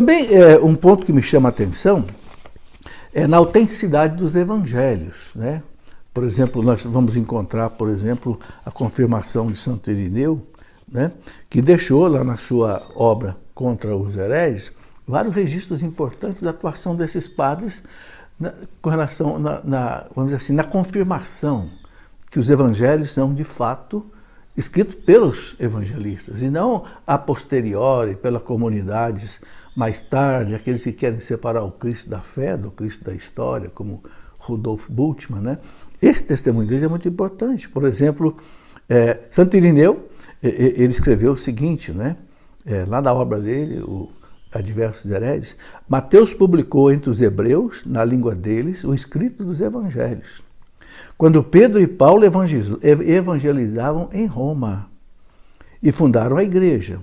Também um ponto que me chama a atenção é na autenticidade dos evangelhos, né? Por exemplo, nós vamos encontrar, por exemplo, a confirmação de Santo Irineu, né? Que deixou lá na sua obra Contra os Hereges vários registros importantes da atuação desses padres com relação, vamos dizer assim, na confirmação que os evangelhos são, de fato, escritos pelos evangelistas, e não a posteriori, pelas comunidades mais tarde, aqueles que querem separar o Cristo da fé, do Cristo da história, como Rudolf Bultmann, né? Esse testemunho deles é muito importante. Por exemplo, Santo Irineu, ele escreveu o seguinte, né? Lá na obra dele, a Diversos Hereges, Mateus publicou entre os hebreus, na língua deles, o escrito dos evangelhos. Quando Pedro e Paulo evangelizavam em Roma e fundaram a igreja.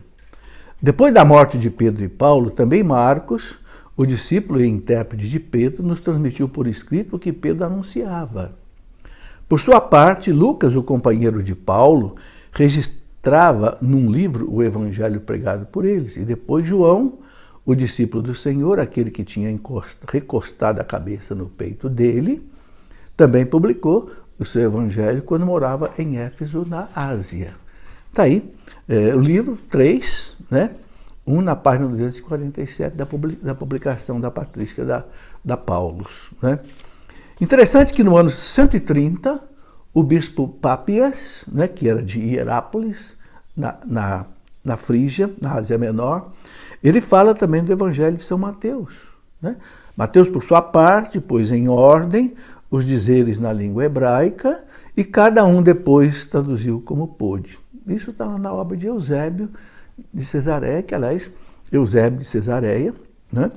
Depois da morte de Pedro e Paulo, também Marcos, o discípulo e intérprete de Pedro, nos transmitiu por escrito o que Pedro anunciava. Por sua parte, Lucas, o companheiro de Paulo, registrava num livro o evangelho pregado por eles. E depois João, o discípulo do Senhor, aquele que tinha recostado a cabeça no peito dele, também publicou o seu evangelho quando morava em Éfeso, na Ásia. Está aí o livro 3, né? Na página 247 da publicação da patrística da Paulus. Né? Interessante que no ano 130, o bispo Pápias, né, que era de Hierápolis, na Frígia, na Ásia Menor, ele fala também do Evangelho de São Mateus. Né? Mateus, por sua parte, pôs em ordem os dizeres na língua hebraica e cada um depois traduziu como pôde. Isso está lá na obra de Eusébio de Cesareia, que, aliás, Eusébio de Cesareia, né,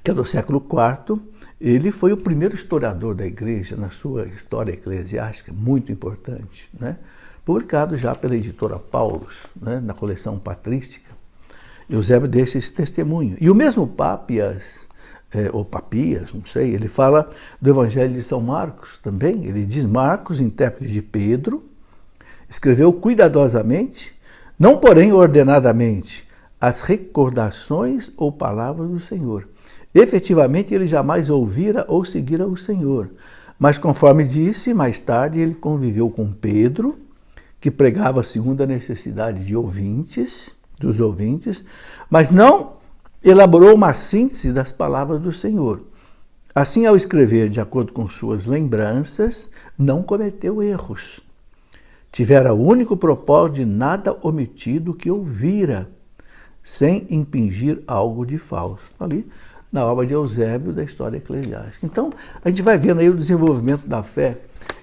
que é do século IV, ele foi o primeiro historiador da igreja na sua história eclesiástica, muito importante, né, publicado já pela editora Paulus, né, na coleção patrística. Eusébio deixa esse testemunho. E o mesmo Pápias, ou Papias, não sei, ele fala do Evangelho de São Marcos também. Ele diz: Marcos, intérprete de Pedro, escreveu cuidadosamente, não porém ordenadamente, as recordações ou palavras do Senhor. Efetivamente, ele jamais ouvira ou seguira o Senhor. Mas, conforme disse, mais tarde ele conviveu com Pedro, que pregava segundo a necessidade dos ouvintes, mas não elaborou uma síntese das palavras do Senhor. Assim, ao escrever de acordo com suas lembranças, não cometeu erros. Tivera o único propósito de nada omitir do que ouvira, sem impingir algo de falso. Ali, na obra de Eusébio, da história eclesiástica. Então, a gente vai vendo aí o desenvolvimento da fé.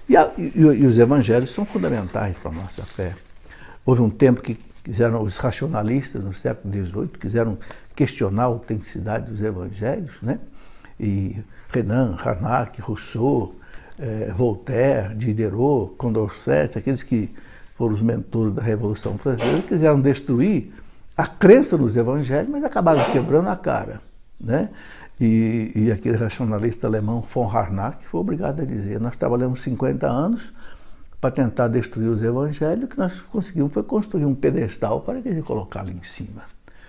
E os evangelhos são fundamentais para a nossa fé. Houve um tempo que os racionalistas, no século XVIII, quiseram questionar a autenticidade dos evangelhos, né? E Renan, Harnack, Rousseau, Voltaire, Diderot, Condorcet, aqueles que foram os mentores da Revolução Francesa, quiseram destruir a crença nos evangelhos, mas acabaram quebrando a cara, né? E aquele racionalista alemão von Harnack foi obrigado a dizer: nós trabalhamos 50 anos para tentar destruir os evangelhos, o que nós conseguimos foi construir um pedestal para que a gente colocá-lo em cima.